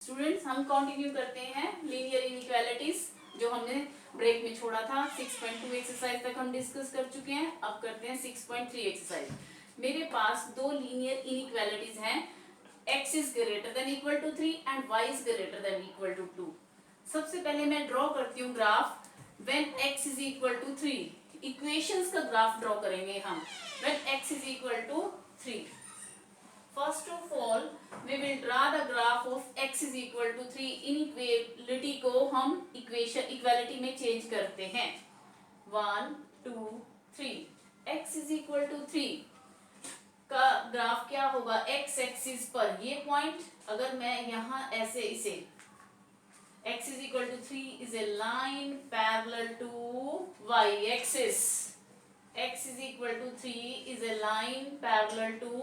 Students, हम continue करते हैं लीनियर इनइक्वालिटीज जो हमने ब्रेक में छोड़ा था। 6.2 एक्सरसाइज तक हम डिस्कस कर चुके हैं। अब करते हैं 6.3 एक्सरसाइज। मेरे पास दो लीनियर इनइक्वालिटीज हैं, x is greater than equal to 3 and y is greater than equal to 2। सबसे पहले मैं ड्रॉ करती हूँ graph when x is equal to 3। Equations का ग्राफ ड्रॉ करेंगे हम when x is equal to 3। First of all, we will draw the graph of x is equal to 3। Inequality को हम इक्वालिटी में चेंज करते हैं। 1 2 3 x is equal to 3 का graph क्या होगा? x एक्सिस पर ये पॉइंट, अगर मैं यहाँ ऐसे इसे x is equal to 3 is a line parallel to y axis। x is equal to 3 is a line parallel to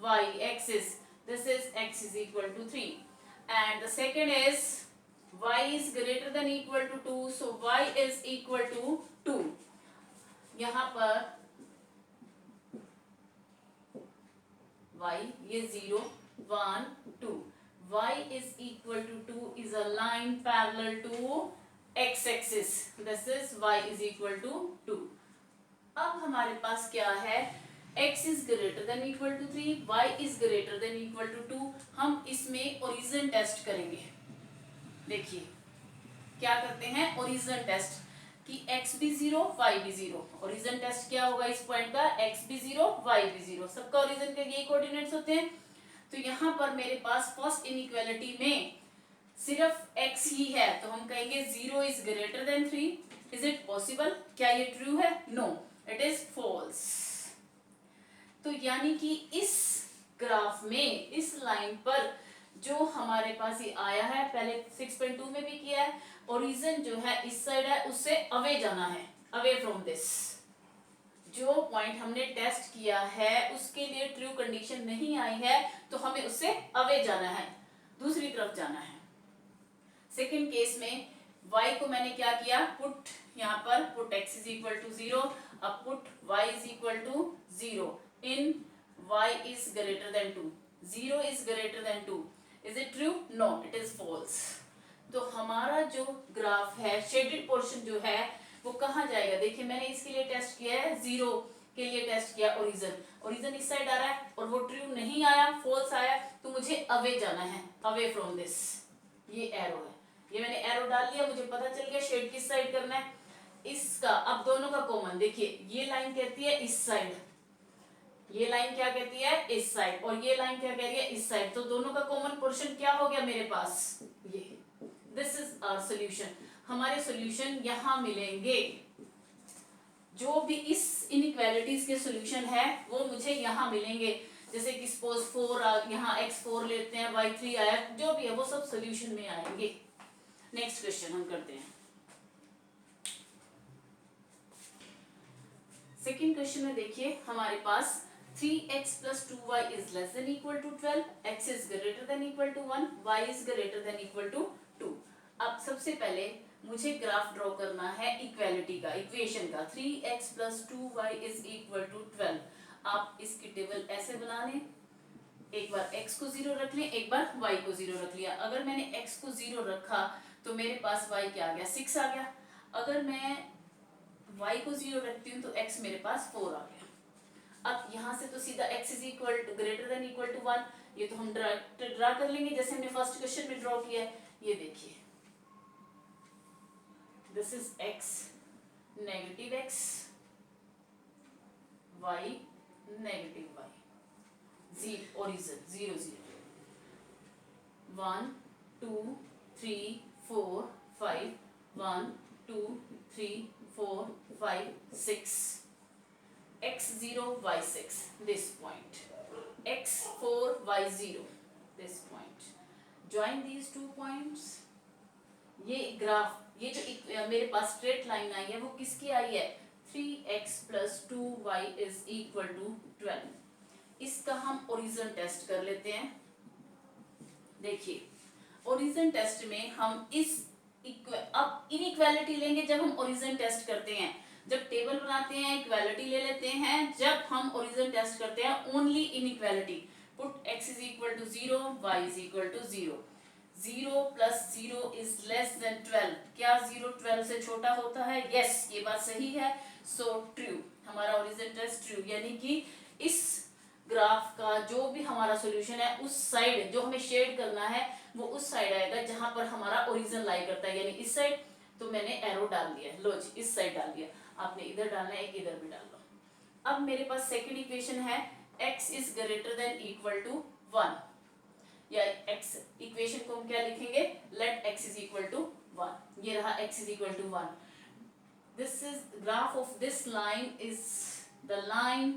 y axis. This is x is equal to 3 and the second is y is greater than equal to 2, so y is equal to 2। यहाँ पर y ये 0 1 2, y is equal to 2 is a line parallel to x axis। This is y is equal to 2। अब हमारे पास क्या है? x is greater than equal to 3, y is greater than equal to 2। हम इसमें origin test करेंगे। देखिए क्या करते हैं, ओरिजिन टेस्ट कि x भी 0 y भी 0। ओरिजिन टेस्ट क्या होगा इस पॉइंट का? x भी 0 y भी 0। सबका ओरिजिन के यही कोऑर्डिनेट्स होते हैं। तो यहाँ पर मेरे पास फर्स्ट इनइक्वालिटी में सिर्फ x ही है, तो हम कहेंगे 0 is greater than 3। Is it possible? क्या ये ट्रू है? No, it is false. तो यानी कि इस ग्राफ में इस लाइन पर जो हमारे पास ये आया है, पहले 6.2 में भी किया है, ओरिजिन जो है इस साइड है, उससे अवे जाना है, अवे फ्रॉम दिस। जो पॉइंट हमने टेस्ट किया है उसके लिए ट्रू कंडीशन नहीं आई है, तो हमें उससे अवे जाना है, दूसरी तरफ जाना है। सेकेंड केस में y को मैंने क्या किया, पुट यहाँ पर put x is equal to 0, अब put y is equal to 0 in y is greater than 2। 0 is greater than 2। Is it true? No, it is false। तो हमारा जो ग्राफ है, शेडेड पोर्शन जो है वो कहाँ जाएगा? देखिए मैंने इसके लिए टेस्ट किया है, 0 के लिए टेस्ट किया ओरिजिन। ओरिजिन इस साइड आ रहा है और वो ट्रू नहीं आया, फॉल्स आया, तो मुझे अवे जाना है, अवे फ्रॉम दिस। ये एरो है, ये मैंने एरो डाल लिया, मुझे पता चल गया शेड किस साइड करना है। इसका अब दोनों का कॉमन देखिए, ये लाइन कहती है इस साइड, ये लाइन क्या कहती है? इस साइड, और ये लाइन क्या कह रही है? इस साइड। तो दोनों का कॉमन पोर्शन क्या हो गया मेरे पास? ये। This is our solution. हमारे सॉल्यूशन यहाँ मिलेंगे। जो भी इस इनइक्वालिटीज के सॉल्यूशन है वो मुझे यहाँ मिलेंगे। जैसे कि सपोज 4 यहाँ x4 लेते हैं, y3 आया, जो भी है वो सब सॉल्यूशन में आएंगे। नेक्स्ट क्वेश्चन हम करते हैं। सेकेंड क्वेश्चन में देखिए हमारे पास 3x plus 2y is less than equal to 12, x is greater than equal to 1, y is greater than equal to 2। अब सबसे पहले मुझे ग्राफ ड्रॉ करना है इक्वालिटी का, इक्वेशन का। 3x plus 2y is equal to 12। आप इसकी टेबल ऐसे बना लें, एक बार x को 0 रख लें, एक बार y को 0 रख लिया। अगर मैंने x को 0 रखा तो मेरे पास y क्या आ गया? 6 आ गया। अगर मैं y को 0 रखती हूँ तो x मेरे पास 4 आ गया। अब यहाँ से तो सीधा x is equal to greater than equal to 1, ये तो हम ड्रा कर लेंगे जैसे हमने फर्स्ट क्वेश्चन में ड्रॉ किया है। ये देखिए, this is x negative x, y negative y, zero origin 0 0 1 2 3 4 5 1 2 3 4 5 6 x0 y6 this point, x4 y0 this point। join these two points। ये ग्राफ, ये जो मेरे पास स्ट्रेट लाइन आई है वो किसकी आई है? 3x plus 2y is equal to 12। इसका हम ओरिजिन टेस्ट कर लेते हैं। देखिए ओरिजिन टेस्ट में हम इस अब इनइक्वालिटी लेंगे जब हम ओरिजिन टेस्ट करते हैं। जब टेबल बनाते हैं इक्वालिटी ले लेते हैं, जब हम ओरिजिन टेस्ट करते हैं only inequality. Put x is equal to 0, y is equal to 0। 0 plus 0 is less then 12। क्या 0 12 से छोटा होता है? यस, ये बात सही है। सो ट्रू, हमारा ओरिजिन टेस्ट ट्रू, यानी कि इस ग्राफ का जो भी हमारा सॉल्यूशन है उस साइड जो हमें शेड करना है वो उस साइड आएगा जहां पर हमारा ओरिजिन लाई करता है, यानी इस साइड। तो मैंने एरो डाल दिया, लो जी इस साइड डाल दिया, आपने इधर डालना है, एक इधर भी डाल लो। अब मेरे पास सेकंड इक्वेशन है x is greater than equal to 1, या x इक्वेशन को हम क्या लिखेंगे, let x is equal to 1। ये रहा x is equal to 1। This is graph of this line is the line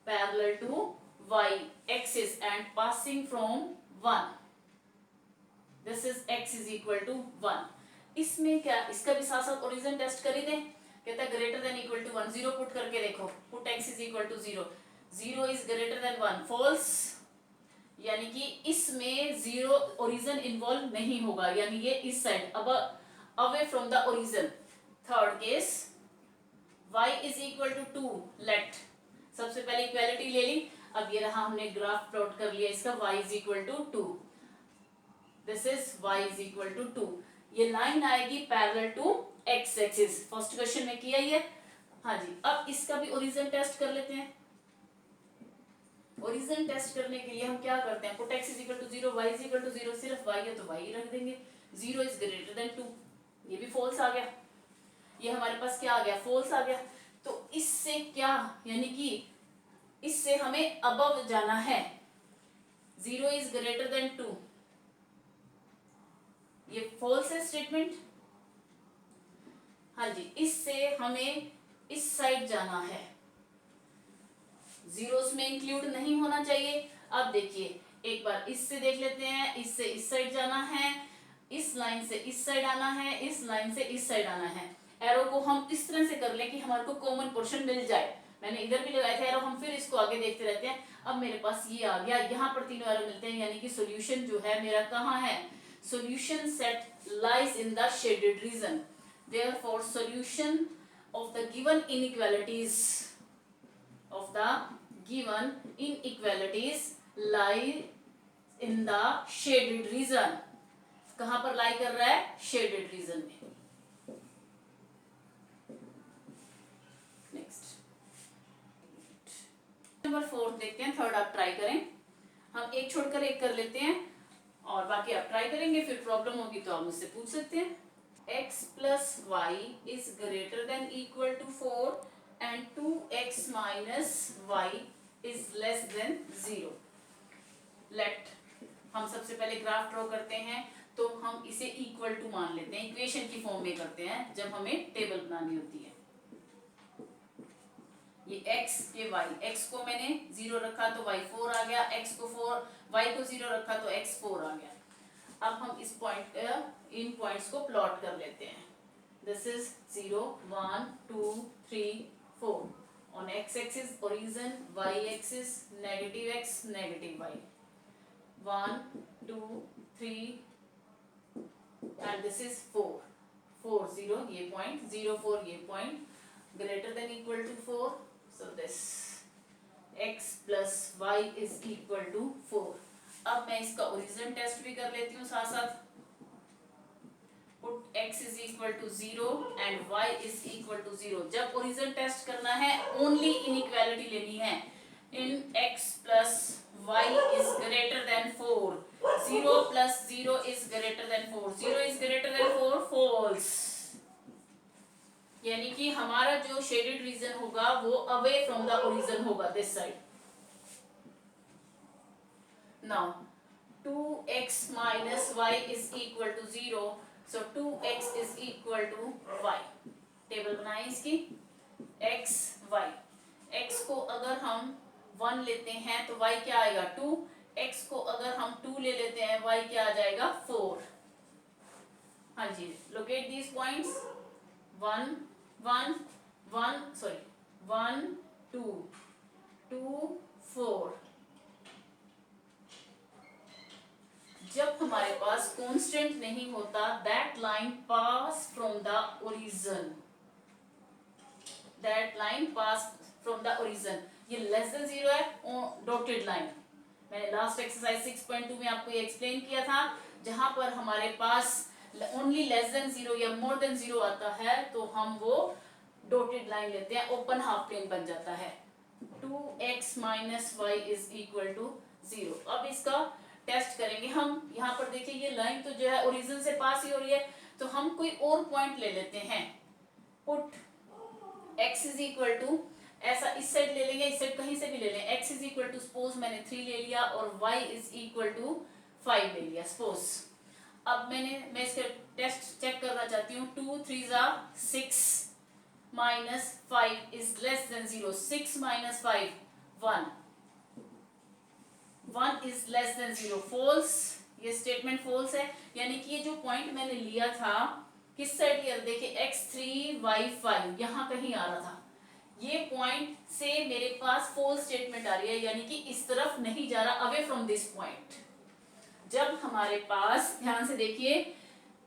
parallel to y axis and passing from 1. This is x is equal to 1. इसमें क्या, इसका भी साथ साथ origin test कर ही दें। कहता है greater than equal to 1, 0 put करके देखो, put x is equal to 0, 0 is greater than 1, false, यानी कि इसमें 0 ओरिजिन इन्वॉल्व नहीं होगा, यानी ये इस साइड अब away from the origin. Third case y is equal to 2, let सबसे पहले इक्वालिटी ले ली, अब ये रहा हमने ग्राफ प्लॉट कर लिया इसका, y is equal to 2, this is y is equal to 2। ये लाइन आएगी parallel to x axis, first question में किया ही है। हाँ जी, अब इसका भी ओरिजिन टेस्ट कर लेते हैं। ओरिजिन टेस्ट करने के लिए हम क्या करते हैं, put x is equal to 0, y is equal to 0, सिर्फ y है तो y रख देंगे, 0 is greater than 2, ये भी फॉल्स आ गया, ये हमारे पास क्या आ गया, फॉल्स आ गया। तो इससे क्या, यानी कि इससे हमें अबव जाना है, 0 is greater than 2, ये फॉल्स है स्टेटमेंट। हाँ जी, इससे हमें इस साइड जाना है, जीरोस में इंक्लूड नहीं होना चाहिए। अब देखिए एक बार इससे देख लेते हैं, इससे इस साइड जाना है, इस लाइन से इस साइड आना है, इस लाइन से इस साइड आना है। एरो को हम इस तरह से कर लें कि हमारे को कॉमन पोर्शन मिल जाए। मैंने इधर भी लगाया था एरो, हम फिर इसको आगे देखते रहते हैं। अब मेरे पास ये आ गया, यहाँ पर तीनों एरो मिलते हैं, यानी कि सोल्यूशन जो है मेरा कहाँ है, solution set lies in the shaded region. Therefore, solution of the given inequalities lie in the shaded region. कहाँ पर lie कर रहा है, shaded region में। Next, नंबर 4 देखते हैं, थर्ड आप ट्राई करें। हम एक छोड़कर एक कर लेते हैं और बाकी आप ट्राई करेंगे, फिर प्रॉब्लम होगी तो आप मुझसे पूछ सकते हैं। x plus y is greater than equal to 4 and 2x minus y is less than 0. Let हम सबसे पहले ग्राफ ड्रॉ करते हैं, तो हम इसे इक्वल टू मान लेते हैं, इक्वेशन की फॉर्म में करते हैं जब हमें टेबल बनानी होती है। ये x ये y, x को मैंने 0 रखा तो y 4 आ गया, x को 4 y को 0 रखा तो x 4 आ गया। अब हम इस पॉइंट इन पॉइंट्स को प्लॉट कर लेते हैं। This is 0 1 2 3 4 on x axis origin, y axis negative x negative y, 1 2 3 and this is 4 4 0, ये पॉइंट 0 4, ये point greater than equal to 4, so this x plus y is equal to 4। अब मैं इसका origin test भी कर लेती हूँ साथ साथ। Put x is equal to 0 and y is equal to 0। जब ओरिजिन टेस्ट करना है ओनली इनइक्वालिटी लेनी है, इन x plus y is greater than 4, 0 plus 0 is greater than 4, 0 is greater than 4, false, यानी कि हमारा जो शेडेड रीजन होगा वो अवे फ्रॉम द ओरिजिन होगा, this side. Now 2x minus y is equal to 0, so 2x is equal to y। Table बनाएं इसकी, x y, x को अगर हम 1 लेते हैं तो y क्या आएगा 2, x को अगर हम 2 ले लेते हैं y क्या आ जाएगा 4। हाँ जी, लोकेट दीज पॉइंट्स, 1 1 1 सॉरी 1 2 2 4। जब हमारे पास कांस्टेंट नहीं होता, that line pass from the origin, that line pass from the origin. ये लेस देन 0 है, डॉटेड लाइन। मैंने लास्ट एक्सरसाइज 6.2 में आपको ये एक्सप्लेन किया था जहां पर हमारे पास ओनली लेस देन 0 या मोर देन 0 आता है तो हम वो डॉटेड लाइन लेते हैं, ओपन हाफ प्लेन बन जाता है। 2x minus y is equal to 0। अब इसका टेस्ट करेंगे हम। यहाँ पर देखिए ये लाइन तो जो है ओरिजिन से पास ही हो रही है, तो हम कोई और पॉइंट ले लेते हैं। Put x is equal to, ऐसा इस साइड ले लेंगे, इस साइड कहीं से भी ले लें। x is equal to suppose मैंने 3 ले लिया और y इज इक्वल टू 5 ले लिया सपोज। अब मैं इसका टेस्ट चेक करना चाहती हूँ। 2 3 जा 6 minus 5 is less than 0। 6 minus 5 1, 1 is less than 0। False, ये स्टेटमेंट फॉल्स है, यानी कि ये जो पॉइंट मैंने लिया था किस साइड लिया, देखिए x3 y5 यहाँ कहीं आ रहा था। ये पॉइंट से मेरे पास फॉल्स स्टेटमेंट आ रही है, यानी कि इस तरफ नहीं जा रहा, अवे फ्रॉम दिस पॉइंट। जब हमारे पास, ध्यान से देखिए,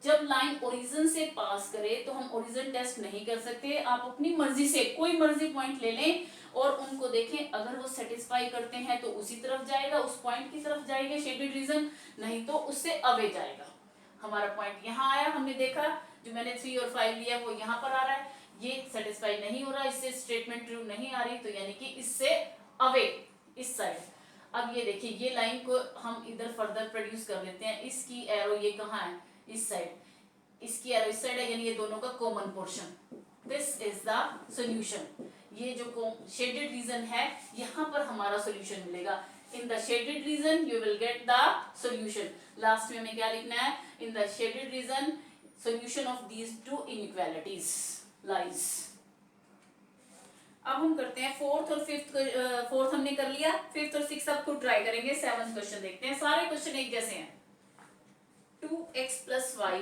जब लाइन ओरिजिन से पास करे तो हम ओरिजिन टेस्ट नहीं कर सकते। आप अपनी मर्जी से कोई मर्जी पॉइंट ले लें और उनको देखें, अगर वो सेटिस्फाई करते हैं तो उसी तरफ जाएगा, उस पॉइंट की तरफ जाएगा शेडेड रीजन, नहीं तो उससे अवे जाएगा। हमारा पॉइंट यहाँ आया, हमने देखा जो मैंने 3 और 5 लिया वो यहाँ पर आ रहा है, ये सेटिस्फाई नहीं हो रहा, इससे स्टेटमेंट ट्रू नहीं आ रही, तो यानी कि इससे अवे इस साइड। अब ये देखिए, ये लाइन को हम इधर फर्दर प्रोड्यूस कर लेते हैं। इसकी एरो ये कहाँ है, इस साइड, इसकी एरो इस साइड है, यानी ये दोनों का common portion. This is the solution. ये जो शेडेड रीजन है, यहाँ पर हमारा सॉल्यूशन मिलेगा। In the shaded region you will get the solution. Last में हमें क्या लिखना है, in the shaded region solution of these two inequalities lies। अब हम करते हैं फोर्थ और फिफ्थ। फोर्थ हमने कर लिया, फिफ्थ और सिक्स अब खुद ट्राई करेंगे। सेवंथ क्वेश्चन देखते हैं, सारे क्वेश्चन एक जैसे हैं। 2x plus y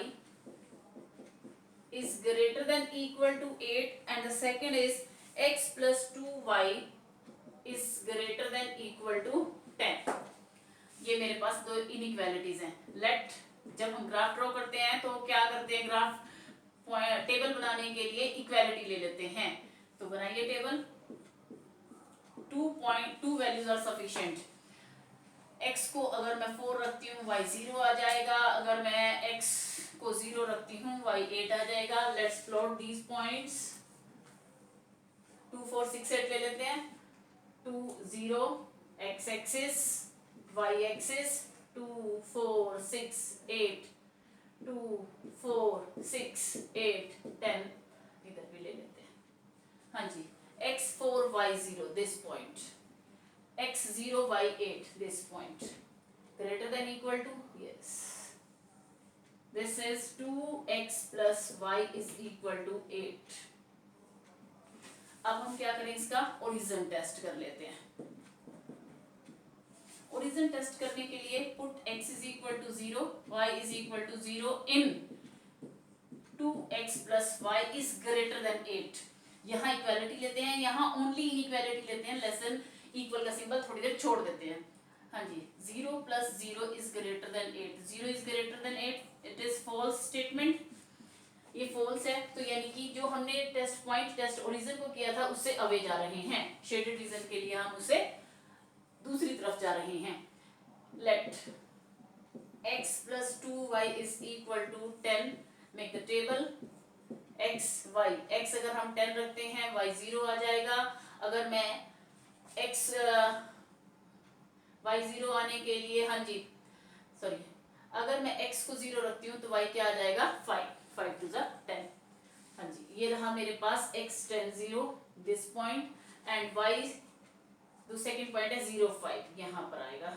is greater than equal to 8 and the second is x plus 2y is greater than equal to 10। ये मेरे पास दो इनइक्वालिटीज हैं। लेट, जब हम ग्राफ ड्रॉ करते हैं तो क्या करते हैं, ग्राफ टेबल बनाने के लिए इक्वालिटी ले लेते हैं। तो बनाइए table. 2 values are sufficient. x को अगर मैं 4 रखती हूँ y 0 आ जाएगा, अगर मैं x को 0 रखती हूँ y 8 आ जाएगा। Let's plot these points. 2 4 6 8 ले लेते हैं। 2 0 x एक्सिस, y एक्सिस 2 4 6 8, 2 4 6 8 10, इधर भी ले लेते हैं। हाँ जी, x4 y0 this point, x0 y8 this point, greater than equal to, yes, this is 2x plus y is equal to 8। अब हम क्या करें, इसका ओरिजिन टेस्ट कर लेते हैं। ओरिजिन टेस्ट करने के लिए put x is equal to 0, y is equal to 0 in 2x plus y is greater than 8। यहाँ इक्वालिटी लेते हैं, यहाँ ओनली इनइक्वालिटी लेते हैं, लेस देन इक्वल का सिंबल थोड़ी देर छोड़ देते हैं। हाँ जी, 0 plus 0 is greater than 8, 0 is greater than 8, it is false statement। ये false है, तो यानी कि जो हमने टेस्ट पॉइंट टेस्ट ओरिजिन को किया था उससे अवे जा रहे हैं। शेडेड रीजन के लिए हम उसे दूसरी तरफ जा रहे हैं। Let x plus 2y is equal to 10, make the table। x y, x अगर हम 10 रखते हैं y 0 आ जाएगा। अगर मैं x y 0 आने के लिए, हाँ जी सॉरी, अगर मैं x को 0 रखती हूँ तो y क्या आ जाएगा, 5 5 to the 10। हाँ जी, ये रहा मेरे पास x 10 0 this point and y तो सेकेंड पॉइंट है 0 5, यहाँ पर आएगा।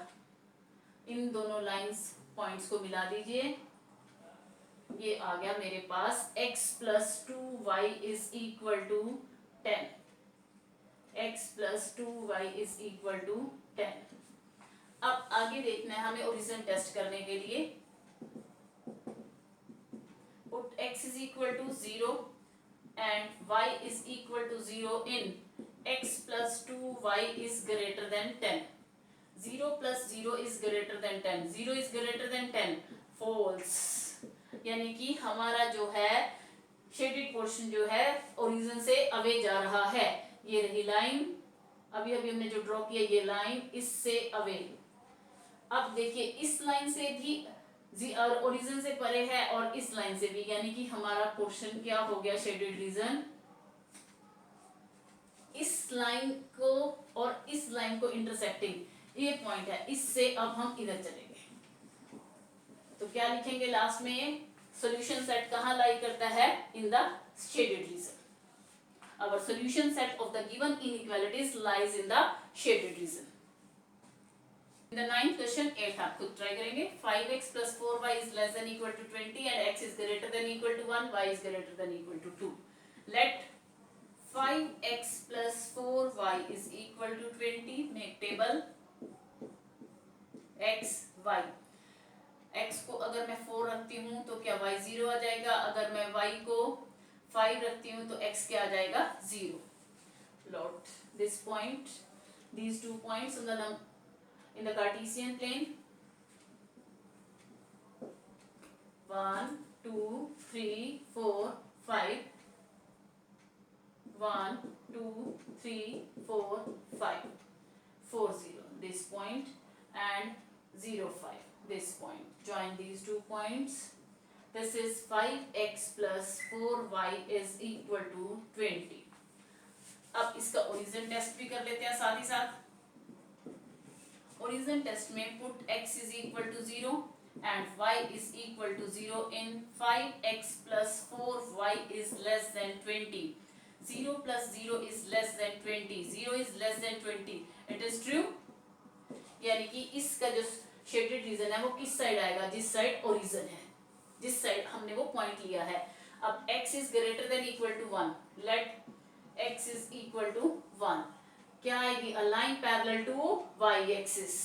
इन दोनों लाइंस पॉइंट्स को मिला दीजिए, ये आ गया मेरे पास x plus 2y is equal to 10, x plus 2y is equal to 10। अब आगे देखना है हमें ओरिजिन टेस्ट करने के लिए। Put x is equal to 0 and y is equal to 0 in x plus 2y is greater than 10, 0 plus 0 is greater than 10, 0 is greater than 10, false। यानी कि हमारा जो है शेडेड पोर्शन जो है ओरिजिन से अवे जा रहा है। ये रही लाइन, अभी अभी हमने जो ड्रॉ किया ये लाइन, इससे अवे। अब देखिए इस लाइन से भी और ओरिजिन से परे है और इस लाइन से भी, यानी कि हमारा पोर्शन क्या हो गया, शेडेड रीजन इस लाइन को और इस लाइन को इंटरसेक्टिंग ये पॉइंट है, इससे अब हम इधर चलेंगे। तो क्या लिखेंगे लास्ट में, सॉल्यूशन सेट कहाँ लाई करता है, in the shaded region. Our solution set of the given inequalities lies in the shaded region. In the ninth question, 8 आप खुद ट्राई करेंगे। 5x plus 4y is less than equal to 20 and x is greater than equal to 1, y is greater than equal to 2. Let 5x plus 4y is equal to 20. Make table x, y. x को अगर मैं 4 रखती हूँ तो क्या y 0 आ जाएगा, अगर मैं y को 5 रखती हूँ तो x क्या आ जाएगा, 0. Plot this point, these 2 points in the Cartesian plane. 1 2 3 4 5, 1 2 3 4 5, 4 0 this point and 0 5 this point. Join these 2 points. This is 5x plus 4y is equal to 20. अब इसका ओरिजिन टेस्ट भी कर लेते हैं साथ ही साथ। ओरिजिन टेस्ट में put x is equal to 0 and y is equal to 0 in 5x plus 4y is less than 20. 0 plus 0 is less than 20. 0 is less than 20. It is true. यानी कि इसका जो शेडेड रीजन है वो किस side आएगा, जिस साइड ओरिजिन है, जिस साइड हमने वो पॉइंट लिया है। अब x is greater than equal to 1. Let x is equal to 1. क्या आएगी, a line parallel to y axis.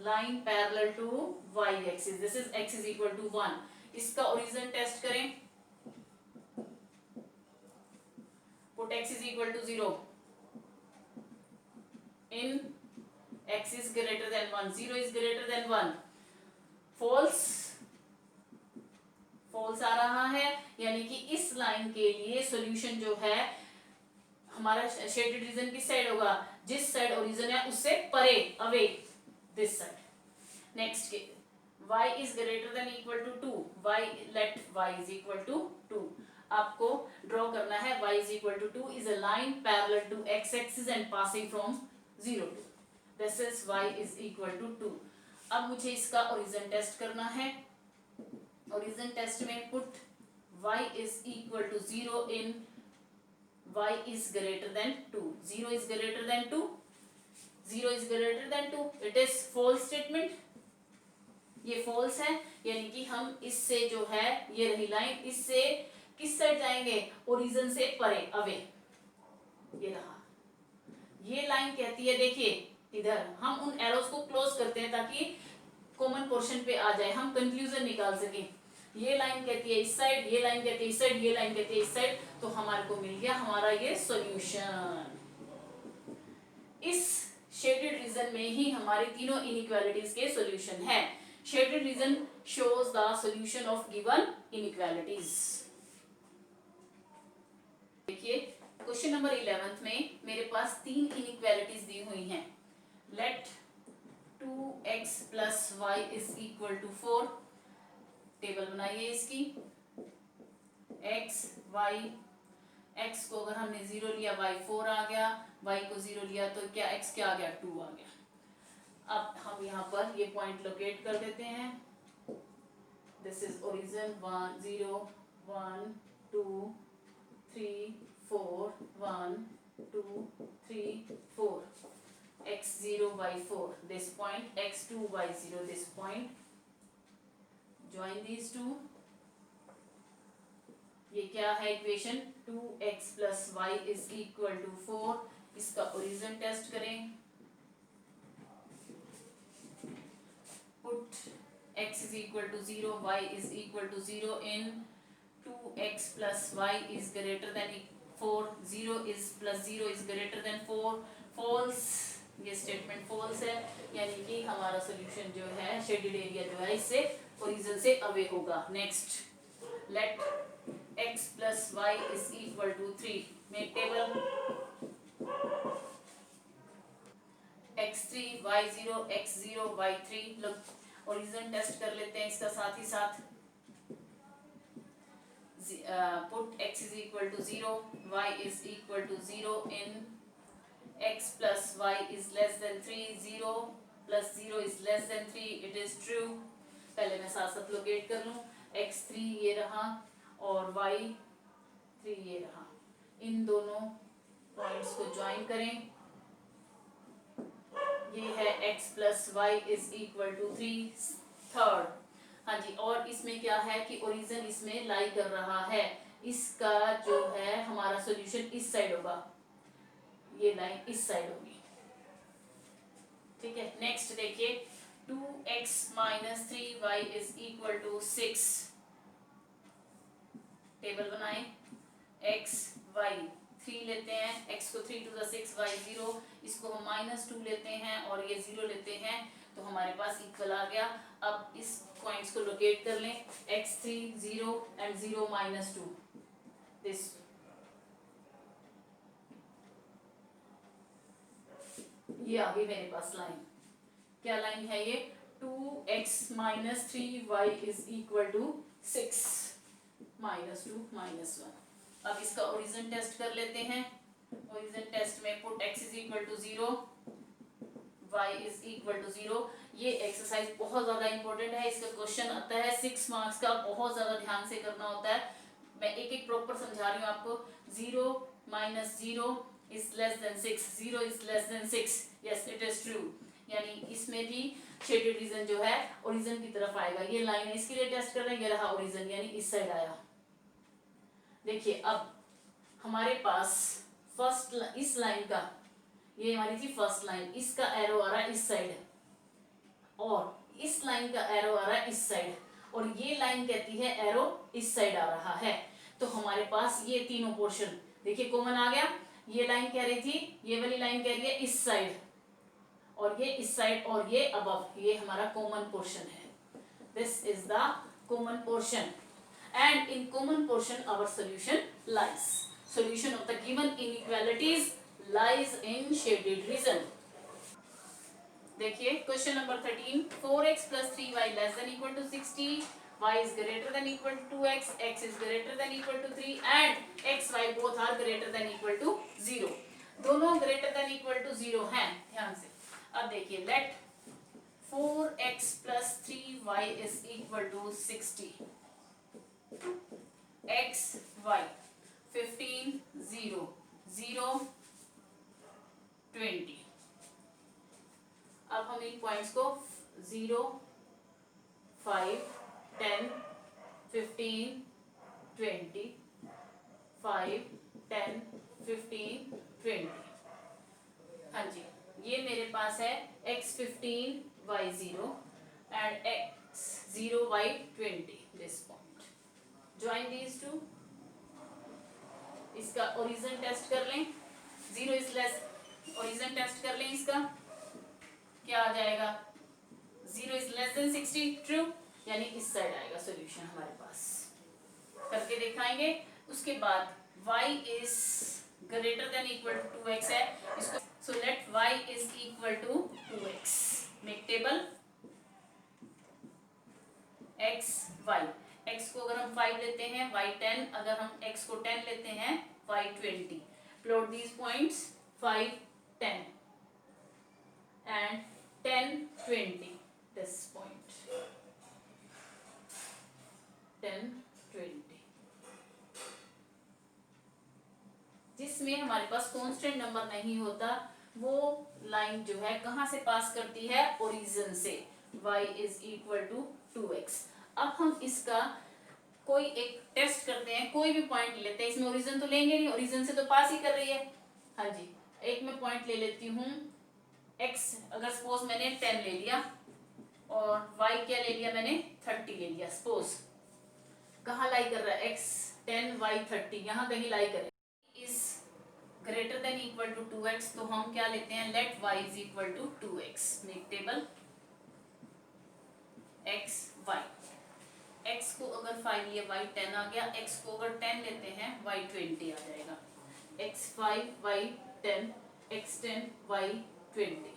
Line parallel to y axis. This is x is equal to 1. इसका ओरिजिन टेस्ट करें। Put x is equal to 0 in x is greater than 1. 0 is greater than 1. False. False आ रहा है, यानी कि इस line के लिए solution जो है हमारा शेडेड रीजन किस साइड होगा, जिस साइड ओरिजिन है उससे परे, अवे, दिस साइड। नेक्स्ट के y is greater than equal to 2. y let y is equal to 2. आपको ड्रॉ करना है y is equal to 2 is a line parallel to x axis and passing from 0 to. This is y is equal to 2. अब मुझे इसका origin test करना है। Origin test में put y is equal to 0 in y is greater than 2. 0 is greater than 2. 0 is greater than 2. It is false statement. ये false है, यानी कि हम इससे जो है ये रही लाइन, इससे किस साइड जाएंगे, ओरिजिन से परे, अवे। ये रहा, ये लाइन कहती है, देखिए इधर हम उन एरोस को क्लोज करते हैं ताकि कॉमन पोर्शन पे आ जाए, हम कंक्लूजन निकाल सकें। ये लाइन कहती है इस साइड, ये लाइन कहती है इस साइड, ये लाइन कहती है इस साइड, तो हमारे को मिल गया हमारा ये सॉल्यूशन। इस शेडेड रीजन में ही हमारे तीनों इनइक्वालिटीज के सॉल्यूशन है। Shaded region shows the solution of given inequalities. देखिए क्वेश्चन नंबर 11 में मेरे पास 3 इनइक्वालिटीज दी हुई हैं। Let 2x plus y is equal to 4. Table बनाइए इसकी। x y, x को अगर हमने 0 लिया y 4 आ गया, y को 0 लिया तो क्या x क्या आ गया, 2 आ गया। अब हम यहाँ पर ये पॉइंट लोकेट कर देते हैं। This is origin 1 0 1 2 3 4 1 2 3 4 x0 y4 this point, x2 y0 this point. Join these two. ये क्या है equation, 2x plus y is equal to 4. इसका ओरिजिन टेस्ट करें। Put x is equal to 0, y is equal to 0 in 2x plus y is greater than 4. 0 is plus 0 is greater than 4. False. ये statement false है, यानी कि हमारा solution जो है shaded area जो है इससे ओरिजिन से अवे होगा। Next let x plus y is equal to 3. Make table x3 y0 x0 y3। लोग ओरिजिन टेस्ट कर लेते हैं इसका साथ ही साथ। Put x is equal to 0, y is equal to 0 in x plus y is less than 3, 0 plus 0 is less than 3, it is true। पहले मैं साथ साथ लोकेट कर लूँ, x3 ये रहा और y3 ये रहा, इन दोनों पॉइंट्स को ज्वाइन करें, ये है x plus y is equal to 3 third. हाँ जी, और इसमें क्या है कि ओरिजिन इसमें लाई कर रहा है, इसका जो है हमारा सॉल्यूशन इस साइड होगा, ये लाइन इस साइड होगी, ठीक है। नेक्स्ट देखिए 2x minus 3y is equal to 6, table बनाएं, x y 3 लेते हैं, x को 3 to the 6 y 0, इसको हम -2 लेते हैं और ये 0 लेते हैं, तो हमारे पास इक्वल आ गया। अब इस पॉइंट्स को लोकेट कर लें, x3 0 and 0 -2, दिस ये आ गई मेरे पास लाइन। क्या लाइन है ये? 2x minus 3y is equal to 6 -2 -1। अब इसका ओरिजिन टेस्ट कर लेते हैं। ओरिजिन टेस्ट में put x is equal to 0, y is equal to 0। ये एक्सरसाइज बहुत ज्यादा इंपॉर्टेंट है, इसका क्वेश्चन आता है 6 मार्क्स का, बहुत ज्यादा ध्यान से करना होता है। मैं एक एक प्रॉपर समझा रही हूँ आपको। 0 minus 0 is less than 6, 0 is less than 6, yes it is true। यानी इसमें भी शेडेड रीजन जो है ओरिजिन की तरफ आएगा। ये लाइन है, इसके लिए टेस्ट कर रहे हैं, ये रहा ओरिजिन, यानी इस साइड आया। देखिए अब हमारे पास फर्स्ट इस लाइन का, ये हमारी थी फर्स्ट लाइन, इसका एरो आ रहा है इस साइड और इस लाइन का एरो आ रहा है इस साइड, और ये लाइन कहती है एरो इस साइड आ रहा है। तो हमारे पास ये तीनों पोर्शन देखिए कॉमन आ गया। ये लाइन कह रही थी, ये वाली लाइन कह रही है इस साइड, और ये इस साइड, और ये अबव, ये हमारा कॉमन पोर्शन है। This is the common portion, and in common portion our solution lies। Solution of the given inequalities lies in shaded region। देखिए question number 13, 4x plus 3y less than equal to 60, y is greater than equal to 2x, x is greater than equal to 3 and x y both are greater than equal to 0। दोनों greater than equal to 0 हैं, ध्यान से। अब देखिए let 4x plus 3y is equal to 60, x y 15 0 0 20। अब हम इन points को 0 5 10 15 20 5 10 15 20। हाँ जी, ये मेरे पास है x 15 y 0 and x 0 y 20, this point। Join these two। इसका ओरिजिन टेस्ट कर लें, 0 is less, ओरिजिन टेस्ट कर लें, इसका क्या आ जाएगा? 0 is less than 60, ट्रू, यानी इस साइड आएगा सॉल्यूशन हमारे पास। करके दिखाएंगे। उसके बाद y is greater than equal to 2x है, इसको so let y is equal to 2x, make table x y। x को अगर हम 5 लेते हैं y 10, अगर हम x को 10 लेते हैं y 20। Plot these points 5 10 and 10 20, this point 10 20। जिसमें हमारे पास कांस्टेंट नंबर नहीं होता, वो लाइन जो है कहाँ से पास करती है? ओरिजिन से। y is equal to 2x। अब हम इसका कोई एक टेस्ट करते हैं, कोई भी पॉइंट लेते हैं, इसमें ओरिजिन तो लेंगे नहीं, ओरिजिन से तो पास ही कर रही है। हाँ जी, एक मैं पॉइंट ले लेती हूँ x, अगर सपोज मैंने 10 ले लिया और y क्या ले लिया मैंने? 30 ले लिया। सपोज कहाँ लाई कर रहा है? x 10 y 30, यहाँ कहीं लाई करे। Is greater than equal to 2x, तो हम क्या लेते हैं? Let y is equal to 2x, make table x y। x को अगर 5 लिया y 10 आ गया, x को अगर 10 लेते हैं y 20 आ जाएगा। x 5 y 10, x 10 y 20।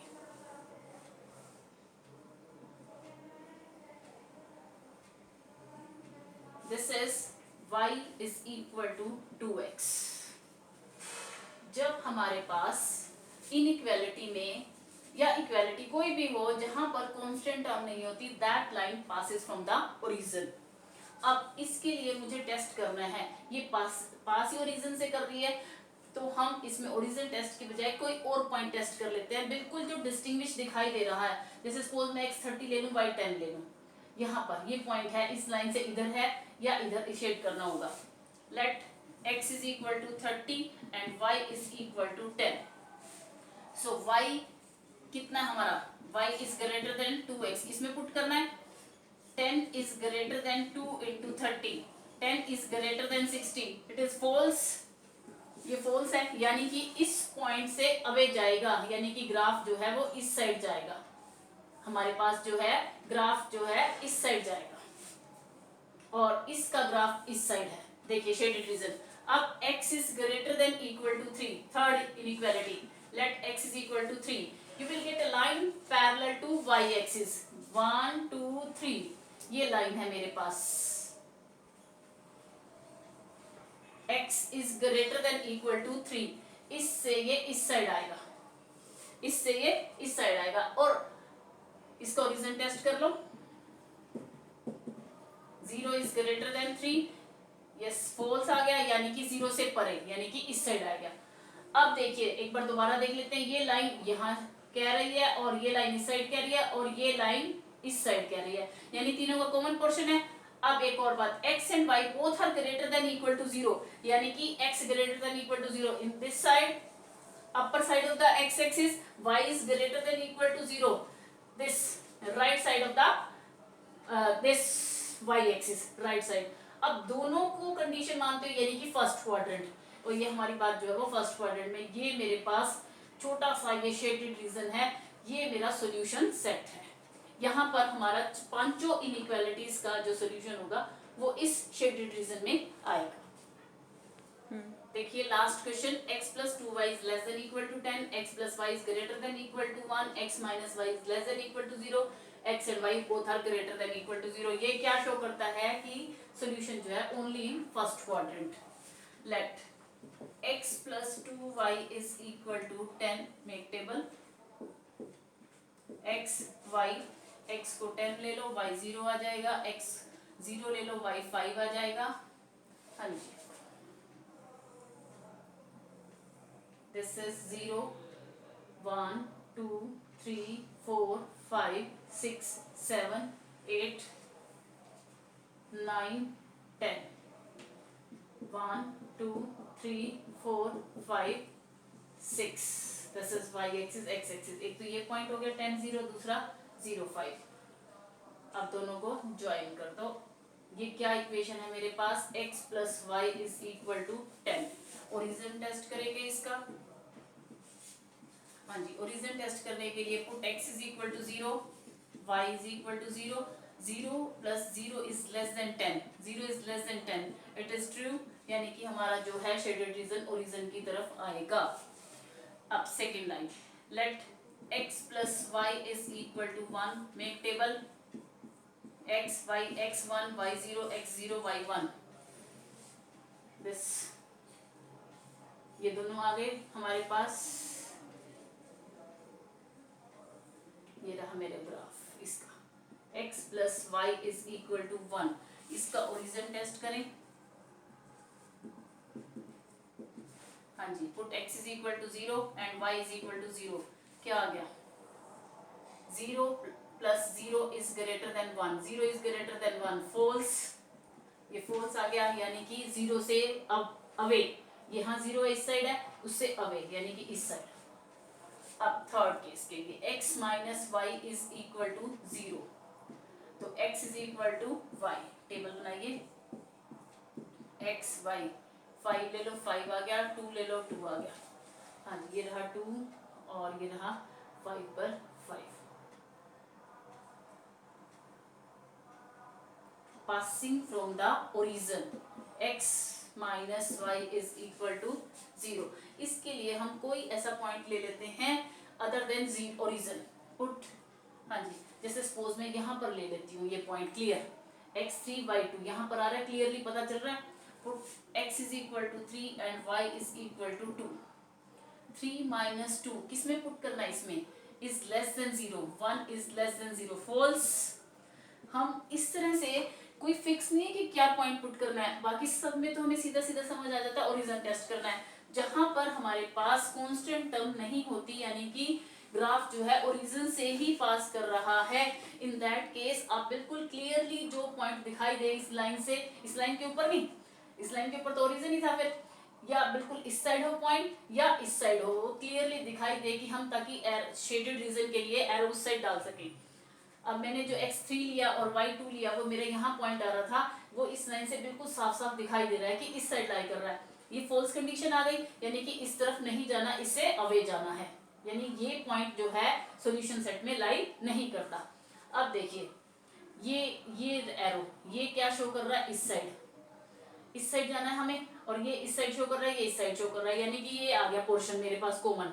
This is y is equal to 2x। जब हमारे पास इनइक्वालिटी में या इक्वालिटी कोई भी हो जहां पर कांस्टेंट टर्म नहीं होती, that line passes from the origin. अब इसके लिए मुझे टेस्ट करना है, ये पास ही ओरिजिन से कर रही है, तो हम इसमें ओरिजिन टेस्ट की बजाय कोई और पॉइंट टेस्ट कर लेते हैं, बिल्कुल जो डिस्टिंग्विश दिखाई दे रहा है। जैसे सपोज मैं x30 ले लूं, y10 ले लूं, यहाँ पर ये पॉइंट है, इस लाइन से इधर है या इधर शेड करना होगा। Let x is equal to 30 and y is equal to 10। So y कितना हमारा, y is greater then 2x, इसमें पुट करना है। 10 is greater than 2 into 30, 10 is greater than 60, it is false, ये फॉल्स है, यानी कि इस पॉइंट से अवे जाएगा, यानी कि ग्राफ जो है वो इस साइड जाएगा। हमारे पास जो है ग्राफ जो है इस साइड जाएगा और इसका ग्राफ इस साइड है। देखिए शेडेड रीजन। अब x is greater than equal to 3, third inequality, let x is equal to 3, you will get a line parallel to y axis, 1 2 3, ये लाइन है मेरे पास। x is greater than equal to 3, इससे ये इस side आएगा, इससे ये इस साइड आएगा, और इसका ओरिजिन टेस्ट कर लो। 0 is greater than 3, yes false आ गया, यानी कि 0 से परे, यानी कि इस साइड आ गया। अब देखिए एक बार दोबारा देख लेते हैं, ये लाइन यहाँ कह रही है और ये लाइन इस साइड कह रही है और ये लाइन इस साइड कह रही है, यानी तीनों का कॉमन पोर्शन है। अब एक और बात, x and y both are greater than equal to 0, यानी कि x greater than equal to 0 in this side, upper side of the x axis, y is greater than equal to 0 this right side of the this y axis, right side. अब दोनों को condition मानते हो, यानी कि first quadrant, और ये हमारी बात जो है वो फर्स्ट क्वाड्रेंट में, ये मेरे पास छोटा सा ये शेडेड रीजन है, ये मेरा सॉल्यूशन सेट है। यहाँ पर हमारा पांचों इनइक्वालिटीज का जो सॉल्यूशन होगा वो इस शेडेड रीजन में आएगा। देखिए last question, x plus 2y is less than equal to 10, x plus y is greater than equal to 1, x minus y is less than equal to 0, x and y both are greater than equal to 0। ये क्या show करता है कि solution जो है only in first quadrant. Let x plus 2y is equal to 10, make table, x y, x को 10 ले लो, y 0 आ जाएगा, x 0 ले लो, y 5 आ जाएगा। हाँ जी, this is 0 1 2 3 4 5 6 7 8 9 10, 1 2 3 4 5 6, this is y axis, x axis. एक तो ये पॉइंट हो गया 10 0, दूसरा 0 5। अब दोनों को ज्वाइन कर दो, ये क्या इक्वेशन है मेरे पास, x plus y is equal to 10। Origin test करेंगे इसका। हाँ जी, ओरिजिन टेस्ट करने के लिए put x is equal to 0, y is equal to 0, 0 plus 0 is less than 10, 0 is less than 10, it is true, यानी कि हमारा जो है शेडेड रीजन ओरिजिन की तरफ आएगा। अब second line, let x plus y is equal to 1, make table, x y x1 y0 x0 y1, this, ये दोनों आ गए हमारे पास। ये रहा मेरा ग्राफ इसका, x plus y is equal to 1, इसका ओरिजिन टेस्ट करें। हाँ जी, put x is equal to 0 and y is equal to 0, क्या आ गया, 0 plus 0 is greater than 1, 0 is greater than 1, false, ये फॉल्स आ गया, यानी कि 0 से अब अवे, यहाँ 0 इस साइड है, उससे अवे यानी कि इस साइड। अब थर्ड केस के लिए x minus y is equal to 0, तो x is equal to y, table बनाइए, x y, 5 ले लो 5 आ गया, 2 ले लो 2 आ गया। हाँ ये रहा 2 और ये रहा 5 पर 5। Passing from the origin, x minus y is equal to 0, इसके लिए हम कोई ऐसा पॉइंट ले लेते हैं अदर देन ओरिजिन, पुट, हाँ जी, जैसे सपोज मैं यहाँ पर ले लेती हूँ ये पॉइंट, क्लियर, x3 y2 यहाँ पर आ रहा है, क्लियरली पता चल रहा है। Put x is equal to 3 and y is equal to 2। 3 minus 2 किस में पुट करना है, इसमें is less than 0, 1 is less than 0, false. हम इस तरह से कोई फिक्स नहीं है कि क्या पॉइंट पुट करना है, बाकी सब में तो हमें सीधा सीधा समझ आ जाता है। ओरिजिन टेस्ट करना है जहां पर हमारे पास कांस्टेंट टर्म नहीं होती, यानी कि ग्राफ जो है ओरिजिन से ही पास कर रहा है, इन दैट केस आप बिल्कुल क्लियरली जो पॉइंट दिखाई दे इस लाइन से, इस लाइन के ऊपर नहीं, इस लाइन के ऊपर तो ओरिजिन ही था, फिर या बिल्कुल इस साइड हो पॉइंट या इस साइड हो, वो क्लियरली दिखाई दे कि हम ताकि शेडेड रीजन के लिए एरो उस साइड डाल सकें। अब मैंने जो x3 लिया और y2 लिया वो मेरे यहाँ पॉइंट आ रहा था, वो इस लाइन से बिल्कुल साफ साफ दिखाई दे रहा है कि इस साइड लाई कर रहा है। ये फॉल्स कंडीशन आ गई, यानी कि इस तरफ नहीं जाना, इससे अवे जाना है, यानी ये पॉइंट जो है सॉल्यूशन सेट में लाई नहीं करता। अब देखिए ये एरो ये क्या शो कर रहा है, इस साइड जाना है हमें, और ये इस साइड शो कर रहा है, ये इस साइड शो कर रहा है, यानी कि ये आ गया पोर्शन मेरे पास कॉमन।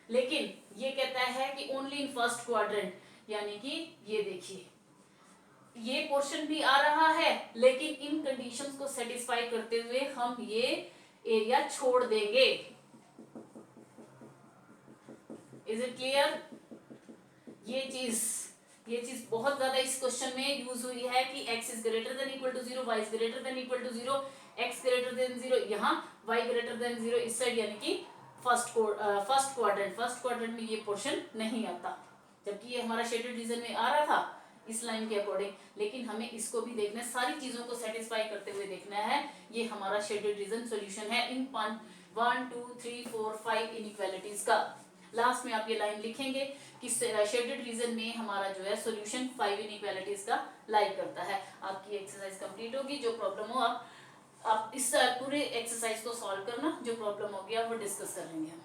लेकिन ये कहता है कि ओनली इन फर्स्ट क्वाड्रेंट, यानी कि ये देखिए ये पोर्शन भी आ रहा है, लेकिन इन कंडीशंस को सेटिस्फाई करते हुए हम ये एरिया छोड़ देंगे। Is it clear? ये चीज बहुत ज्यादा इस क्वेश्चन में यूज हुई है कि x is greater than equal to 0, y is greater than equal to 0, x greater than 0 यहाँ, y ग्रेटर देन 0 इस साइड, यानी कि फर्स्ट क्वाड्रेंट में ये पोर्शन नहीं आता, जबकि ये हमारा शेडेड रीजन में आ रहा था इस लाइन के अकॉर्डिंग। लेकिन हमें इसको भी देखना है, सारी चीजों को सेटिस्फाई करते हुए देखना है। ये हमारा शेडेड रीजन सॉल्यूशन है इन 1 2 3 4 5 इनइक्वालिटीज का। लास्ट में आप ये लाइन लिखेंगे कि शेडेड रीजन में हमारा जो है सॉल्यूशन 5 इनइक्वालिटीज का लाई करता है। आपकी एक्सरसाइज कंप्लीट होगी। जो प्रॉब्लम हो आप इस पूरे एक्सरसाइज को सॉल्व करना, जो प्रॉब्लम होगी आप वो डिस्कस कर लेंगे हम।